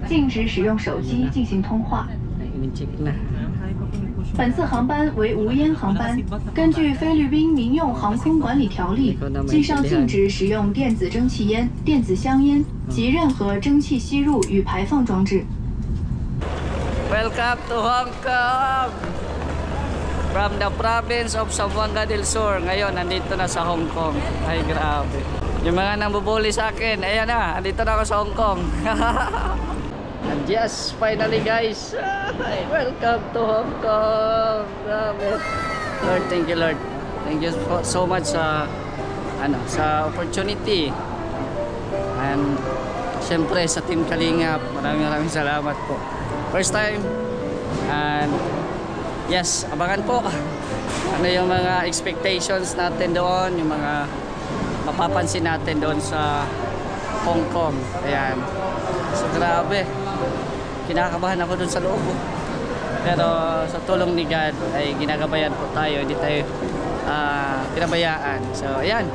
禁止使用手机进行通话。本次航班为无烟航班。根据菲律宾民用航空管理条例，机上禁止使用电子蒸汽烟、电子香烟及任何蒸汽吸入与排放装置。Welcome to Hong Kong! From the province of Zamboanga del Sur. Ngayon, nandito na sa Hong Kong. Ay, grabe. Yung mga nambubuli sa akin, ayan na, nandito na ako sa Hong Kong. And yes, finally guys, welcome to Hong Kong. Grabe. Lord, thank you Lord. Thank you so much sa opportunity. And syempre sa Team Kalingap, maraming salamat po. First time. And yes, abangan po ano yung mga expectations natin doon, yung mga mapapansin natin doon sa Hong Kong. Ayan. So grabe, kinakabahan ako doon sa loob. Pero sa tulong ni God ay ginagabayan po tayo, hindi tayo pinabayaan. So ayan,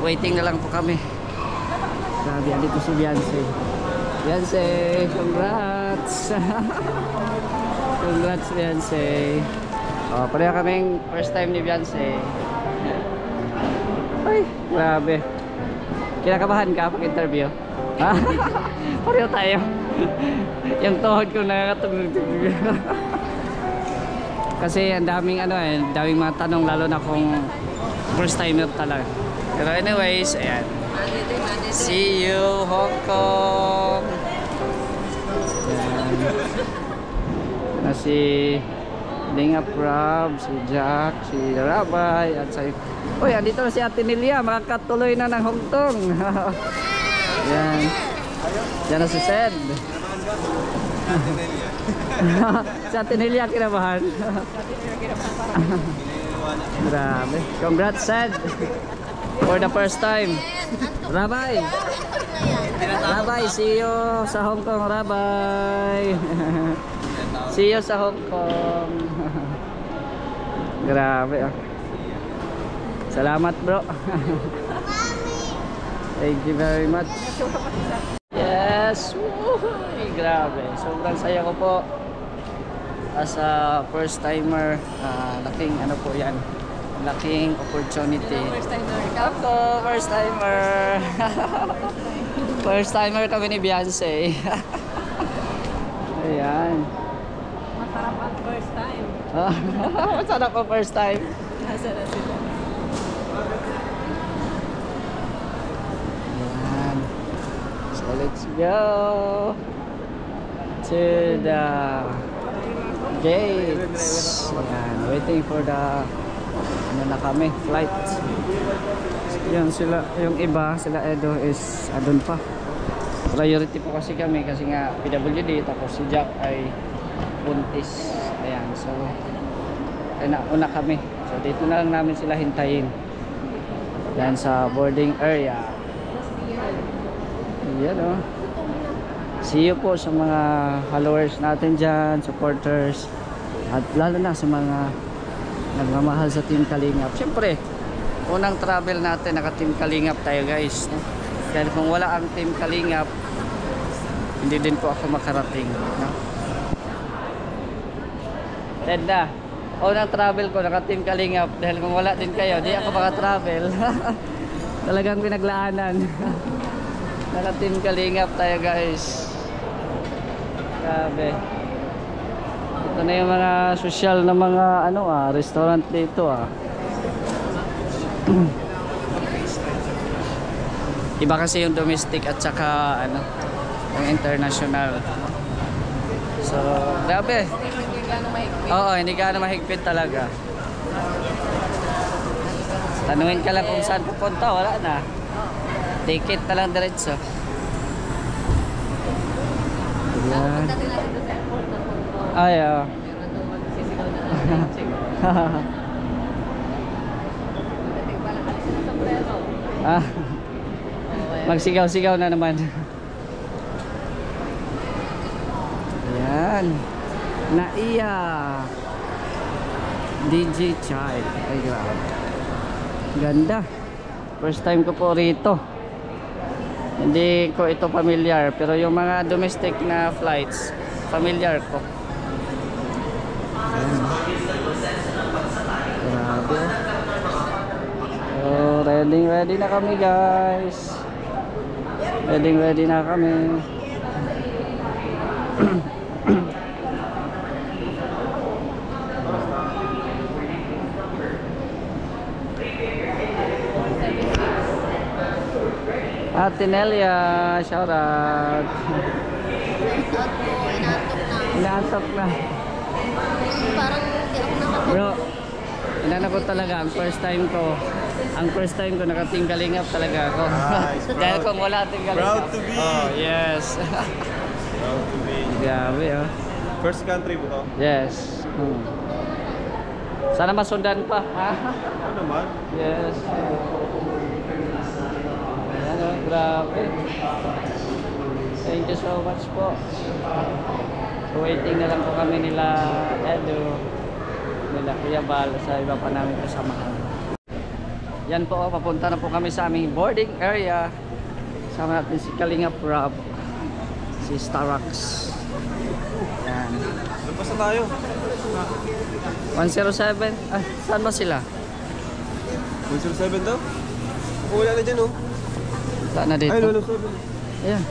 waiting na lang po kami. Grabe, andito si Beyonce. Beyonce, congrats. Congrats Beyonce. Oh, pareho kaming first time ni Beyonce. Ay, grabe. Kinakabahan ka pag interview? Ha? Pareho tayo. Yung tuhod ko nakakatugtog. Kasi ang daming daming mga tanong, lalo na kung first timer talaga. Pero anyways, ayan. See you Hong Kong. Ayan. Na si Lingap Rob, si Jack, si Rabay, at sa... Uy, andito na si Ate Nelia, makakatuloy na ng Hong Kong. Yan. Yan na si Sed. Si Ate Nelia kinabahan. Grabe. Congrats Sed. For the first time. Rabay. Rabay, see you sa Hong Kong, Rabay. See you sa Hong Kong. Grabe ah. Salamat bro. Thank you very much. Yes. Grabe. Sobrang saya ko po. As a first timer, laking po yan. Laking opportunity. Ako, first timer. First timer kami ni Beyonce. Ayan. Masarap ang first time. Masarap ang first time. Nasa na sila. Ayan. So let's go to the gates. Ayan. Waiting for the na kami, flight. Yan sila, yung iba, sila Edo is adun pa. Priority po kasi kami kasi nga PWD, tapos si Jack ay buntis. Ayan, so una kami. So dito na lang namin sila hintayin. Yan sa boarding area. Yan o. See you po sa mga followers natin dyan, supporters, at lalo na sa mga nagmamahal sa Team Kalingap. Siyempre, unang travel natin naka Team Kalingap tayo guys, no? Dahil kung wala ang Team Kalingap, hindi din po ako makarating, no? Tenda, unang travel ko naka Team Kalingap, dahil kung wala din kayo, di ako makatravel. Talagang pinaglaanan. Naka Team Kalingap tayo guys. Grabe. Ito na yung mga social na mga restaurant dito ah. Iba kasi yung domestic at saka yung international. So, grabe. Oo, hindi ka mahigpit talaga. Tanungin ka lang kung saan pupunta, wala na. Ticket na lang diretso. Ayan. Ay, magsigaw-sigaw na naman. Ayan. Naiya DJ Child. Ay, grabe. Ganda. First time ko po rito. Hindi ko ito familiar, pero yung mga domestic na flights, familiar ko. Ayan. Grabe. So, ready na kami guys. Ready na kami. Ate Nelia, shout out. Inaantok na. Parang hindi ako nakatulog. Bro, inanakot talaga ang first time ko. Ang first time ko nakatinggalingap talaga ako. Nice, Dahil proud. kung wala tinggalingap. Proud to be. Oh, yes. Proud to be. Grabe oh. First country mo to? Yes. Sana masundan pa. Ha? Ano naman? Yes. Ayan oh, grabe. Thank you so much po. So waiting na lang po kami nila Edu, nila Kuya Bal sa iba pa namin kasamahan. Yan po, papunta na po kami sa aming boarding area. Sama natin si Kalingap Rob, si Starrox. Yan. Lumpas na tayo. 107. Ah, saan ba sila? 107 daw? Wala na dyan oh. Saan na dito? Ay, 107. Ayan.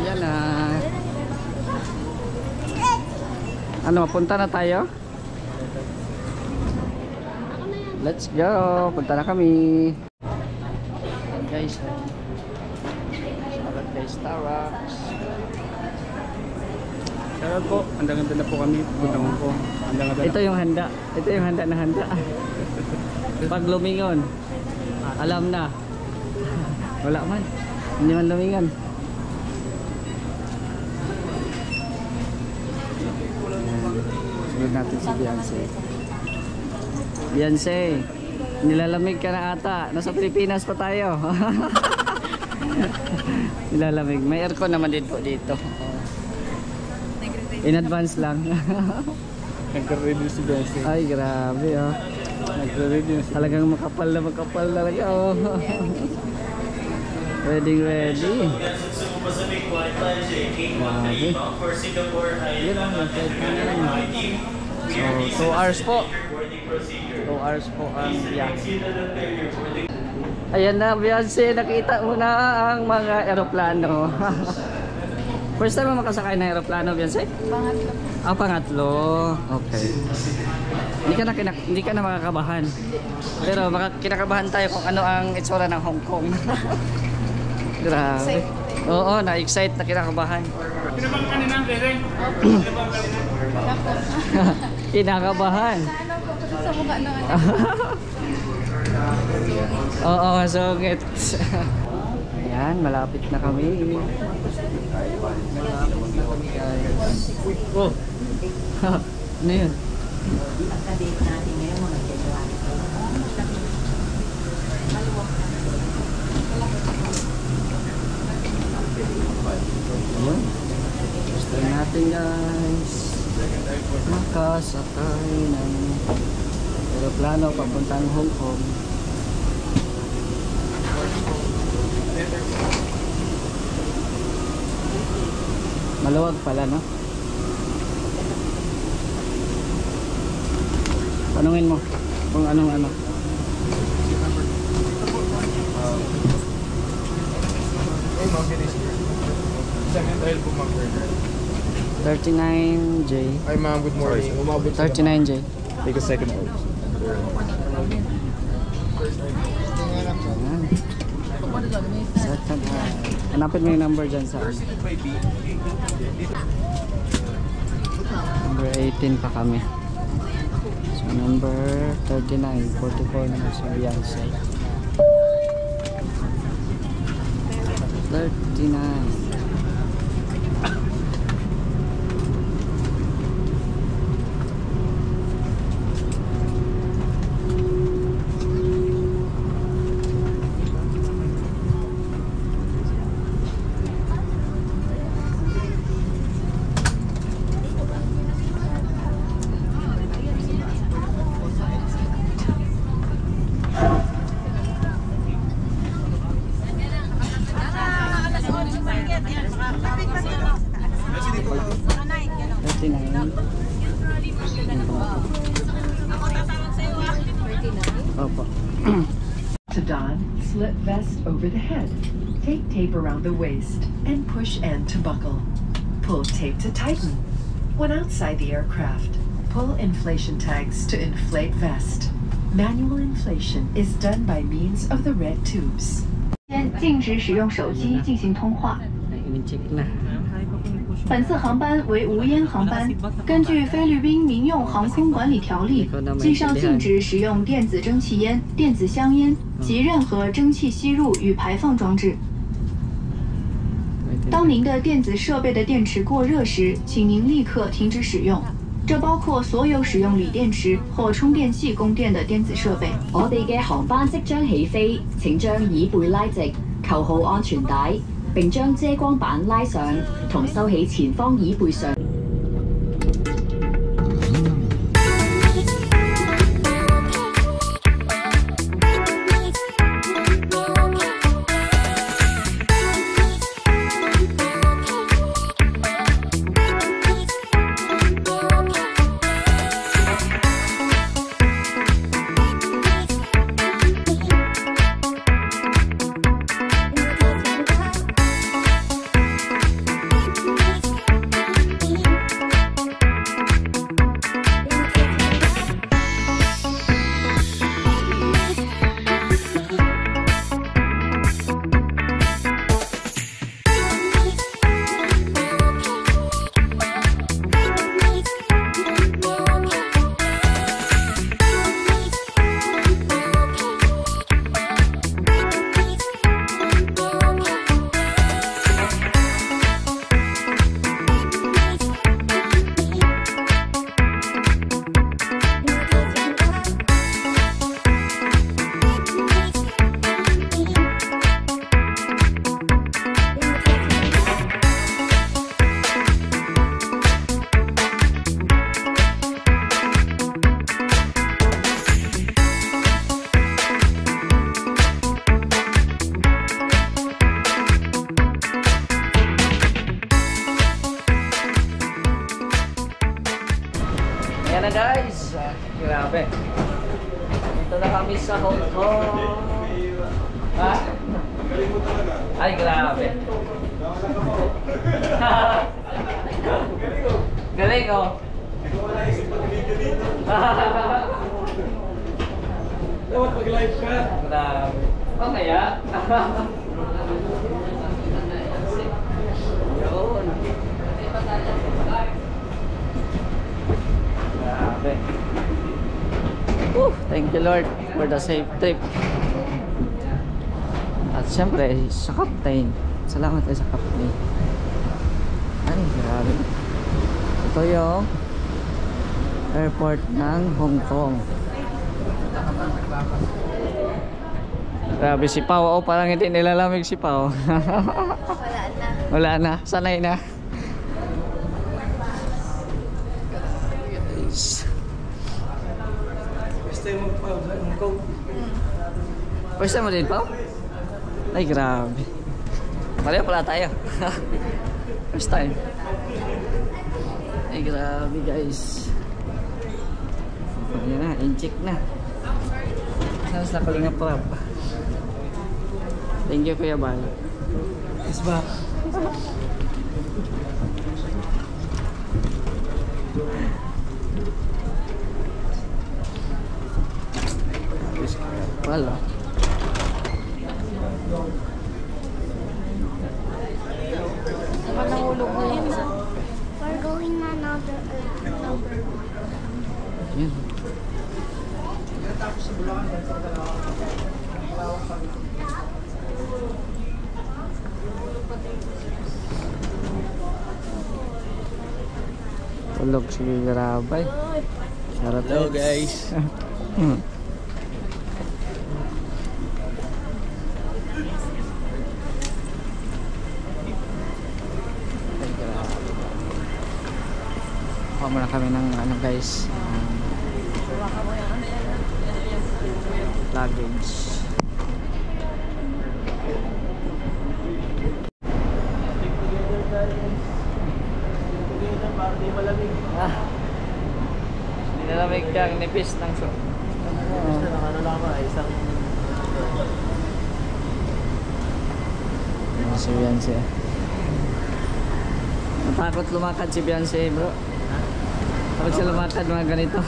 Ayan na. Ano, punta na tayo? Let's go. Punta na kami. Ayan guys. Shoutout kay Starrox. Shoutout po. Handang-handa na po kami. Gudang po. Handang-handa na. Ito yung handa. Ito yung handa na handa. Pag lumingon, alam na. Wala man. Hindi man lumingon. Sunod natin si Beyonce. Beyonce, nilalamig ka na ata. Nasa Pilipinas pa tayo. Nilalamig. May aircon naman din po dito. In advance lang. Nagka-ready si Beyonce. Ay, grabe oh. Nagka-ready na si Talagang makapal talaga oh. Ready. Grabe. Yun ang flight namin. So 2 hours po. 2 hours po ang biyahe. Ayan na Beyonce, nakita mo na ang mga eroplano. First time mo makasakay ng eroplano Beyonce? Pangatlo. Ah, pangatlo. Okay. Hindi ka na makakabahan. Pero kinakabahan tayo kung ano ang itsura ng Hong Kong. Grabe. Oo, na-excite na kinakabahan. Pinabang ka nila, Beyonce? Kinakabahan. Ano po kasi sa mukha ng ano? Oo, masungit. Ayan, malapit na kami. Malapit na kami guys. Oh. Ano yun? Pagka-date natin ngayon mga January. Ayan. Gusto natin guys makasakay ng aeroplano papuntang Hong Kong. Maluwag pala no? Tanungin mo kung anong ano. Second dahil po mag-burger. 39J. Ay ma'am, good morning. Umabot 39J. Take a second hold. Ayan. Second hand. Hanapin mo yung number dyan sa number 18 pa kami. So number 39, 44 na si Beyonce. 39. To don, slip vest over the head. Take tape around the waist and push end to buckle. Pull tape to tighten. When outside the aircraft, pull inflation tags to inflate vest. Manual inflation is done by means of the red tubes. 禁止使用手机进行通话。 Check na. 本次航班为无烟航班。根据菲律宾民用航空管理条例，机上禁止使用电子蒸汽烟、电子香烟及任何蒸汽吸入与排放装置。当您的电子设备的電池过热时，请您立刻停止使用。这包括所有使用锂電池或充電器供電的電子設備。我哋嘅航班即將起飛，請將椅背拉直，扣好安全帶，並將遮光板拉上，同收起前方椅背上。 Ayan na guys, grabe. Dito na kami sa Hong Kong. Ha? Ay, grabe. Galing oh. Dapat mag-live ka. Grabe. Okay ah. Yun. Grabe. Thank you Lord for the safe trip. At syempre sa captain. Salamat tayo sa captain. Ay grabe. Ito yung airport ng Hong Kong. Grabe si Pao. Oh, parang hindi nilalamig si Pao. Wala na. Sanay na. First time mo din, Pao? Ay, grabe. Pareho pala tayo. First time. Ay, grabe guys. Ayan na, in-check na. Saan sa Kalinga Prab? Thank you, Kuya Bal. Yes ba? Wala. We're going another Yan. Tulog si Garabay. Hello guys. Kuha muna kami ng ano guys, luggage. Nilalamig ka, nipis ng so. Si Beyonce. Natakot lumakad si Beyonce, bro. Takot siya lumakad mga ganito.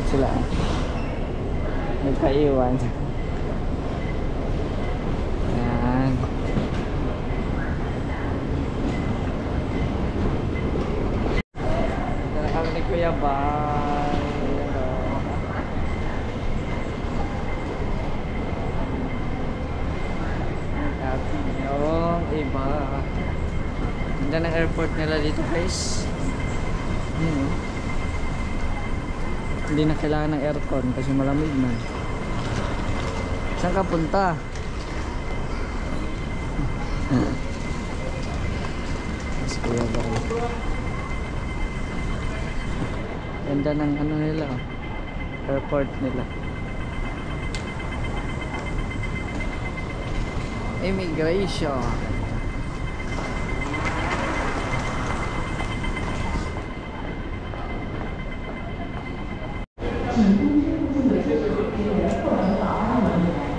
Sila nagkaiwan. Ayan. Dala kami ni Kuya Bay. Yung iba. Ganda ng airport nila dito guys. Hindi na kailangan ng aircon kasi malamig na. Saan ka punta? Mas Kuya Bay. Ganda ng ano nila, airport nila. Immigration.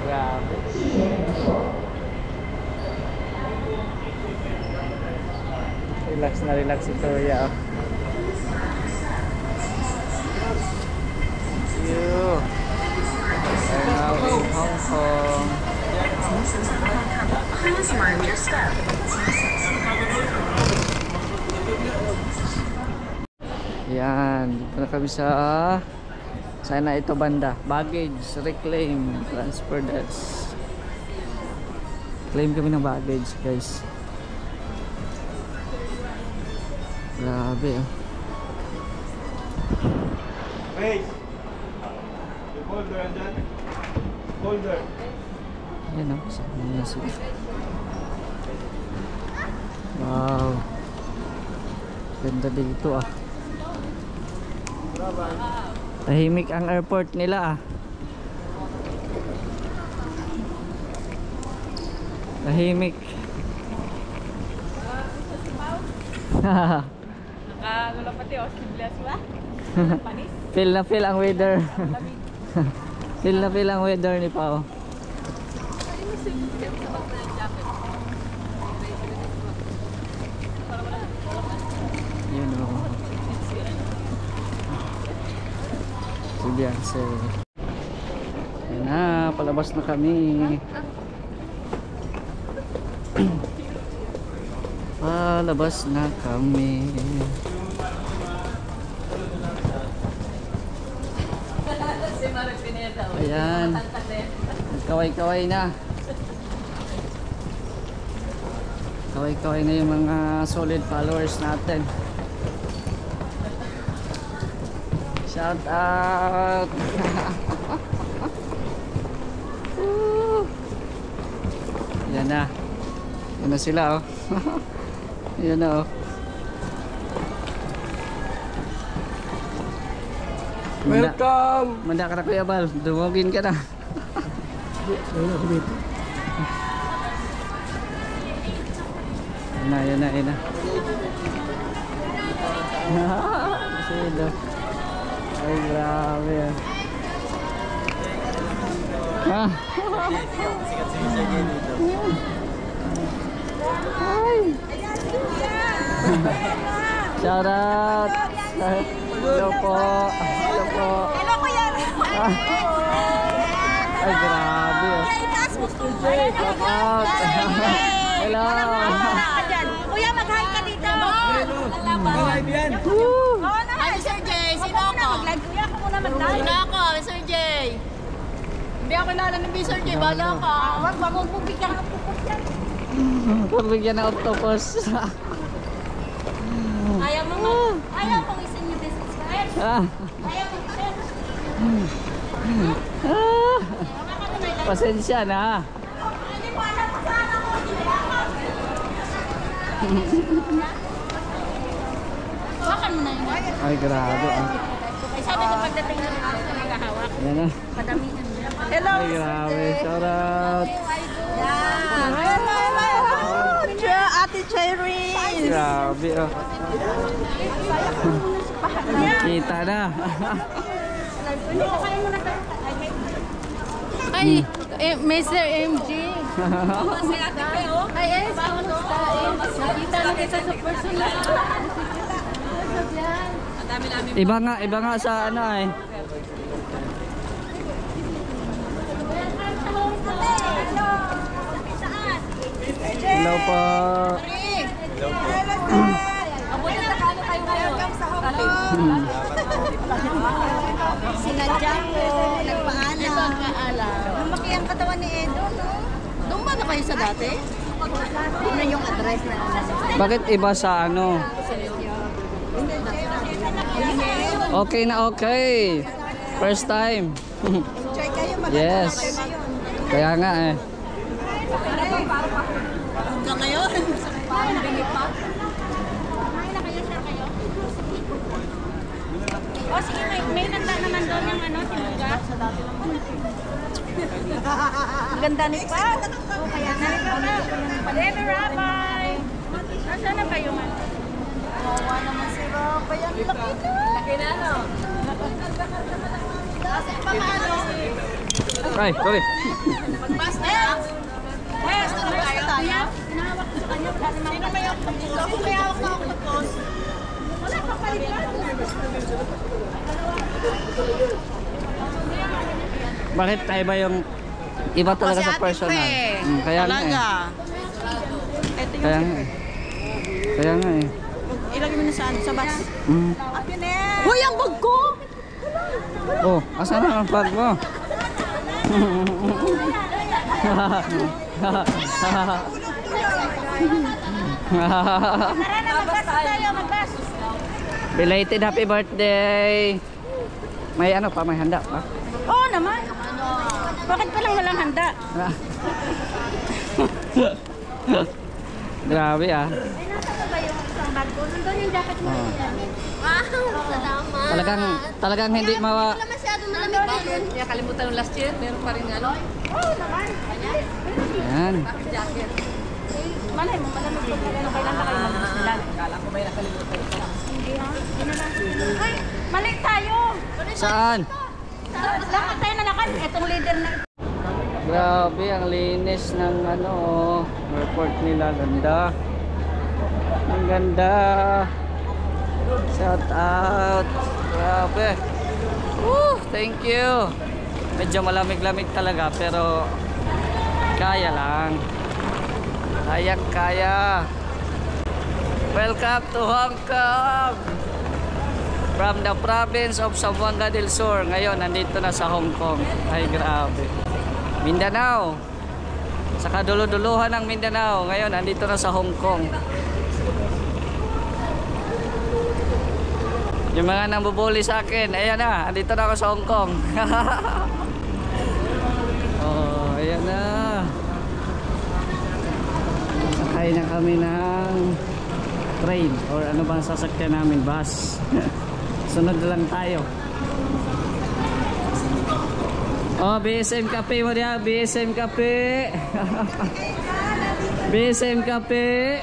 Grabe. Relax na relax si Kuya. You are now in Hong Kong. Please mind your step. Yan, dito na kami sa sana ito banda. Baggage, reclaim, transfer desk. Claim kami ng baggage guys. Grabe oh. Wait. The folder andyan. Folder. Yan oh, sa kanila sila. Wow. Ganda dito ah. Tahimik ang airport nila ah. Tahimik. Nakagula pati o, sleeveless ba? Panis? Feel na feel ang weather. Feel na feel ang weather ni Pao. Yun o. Si Beyonce. Ayan na, palabas na kami. Palabas na kami. Ayan. Kaway-kaway na. Kaway-kaway na yung mga solid followers natin. Shout out. Yan na. Yan na sila oh. Yan na oh. Welcome. Manda ka na Kuya Bal. Dumugin ka na. Yan na. Silo. Ay grabe ah. Hi. Shout out. Hello po. Hello po. Hello ko yan! Ay grabe ah. Shout out. Hello. Kuya, mag-hi ka dito! Live yan. Hi, Sir Jay! Sino ako? Mag-live kuya ako muna mag-live. Sino ako? Sir Jay! Hindi ako kilala ng Sir Jay. Bala ka. Wag mo bigyan ako pupuk yan. Pagbigyan ng octopus. Ayaw mong isin yung business ka. Ayaw mong isin. Pasensya na. Hindi mo alam kung saan ako. Hawakan mo na yun. Ay, grabe. Ay, sabi ko pagdating na rin ako nagahawak. Yan na. Padamihan mo. Hello, ay, grabe. Shout out. Ate Cherry. Grabe, oh. Kita na. Ay, Mr. MG. Ay, nakita na kita sa personal. Iba nga sa ano eh. Hello po. Sinadya ko, nagpaalam. Lumaki ang katawan ni Edo, no? Doon ba na kayo sa dati? Ano yung address na? Bakit iba sa ano? Okay na okay. First time. Yes. Kaya nga eh. Hanggang ngayon. O sige, may nanda naman doon yung ano, tinuga. Ang ganda ni Pa. O kaya na. Baby Rabbi. Nasaan na ba yung ano? Mawa naman si Rabbi. Ang laki na. Laki na, no? Kasi paano? Ay, sorry. Mag-pass na. Yes, mag-pass na tayo. Pinahawak ko sa kanya. Sino may hawak dito? Ako may hawak na ako mag-pass. Wala pa palitan. Bakit iba yung iba talaga sa personal? Kaya nga eh. Kaya nga eh. Kaya nga eh. Ilagay mo na saan? Sa bus? Hoy, ang bag ko! Oh, asan na ang bag mo? Tara na, mag-bus tayo, mag-bus! Belated happy birthday! May ano pa? May handa pa? Oo naman! Bakit pa lang walang handa? Grabe ah. Ay, nasa ba yung isang bag ko? Nandun yung jacket mo. Wow! Salamat! Talagang hindi mawa. Wala masyado malamig ba yun? Kaya kalimutan ng last year, meron pa rin ano. Oo naman! Yan. Bakit jacket? Malay mo, malamig ko talaga. Kailan na kayo malamig sila? Kala ko may nakalimutan. Hindi ha? Hindi na lang. Ay! Malik tayo! Saan? Lakad tayo na lakad. Itong leader na. Grabe, ang linis ng ano, airport nila. Ganda. Ang ganda. Shout out. Grabe. Woo, thank you. Medyo malamig-lamig talaga pero kaya lang. Kaya. Welcome to Hong Kong. From the province of Zamboanga del Sur. Ngayon, nandito na sa Hong Kong. Ay, grabe. Mindanao. Sa kaduluduluhan ng Mindanao. Ngayon, nandito na sa Hong Kong. Yung mga nambubuli sa akin, ayan na, nandito na ako sa Hong Kong. Oh, ayan na. Sakay na kami ng train or ano bang sasakyan namin, bus. Sunod na lang tayo. Oh, BSM Cafe mo diya, BSM Cafe. BSM Cafe.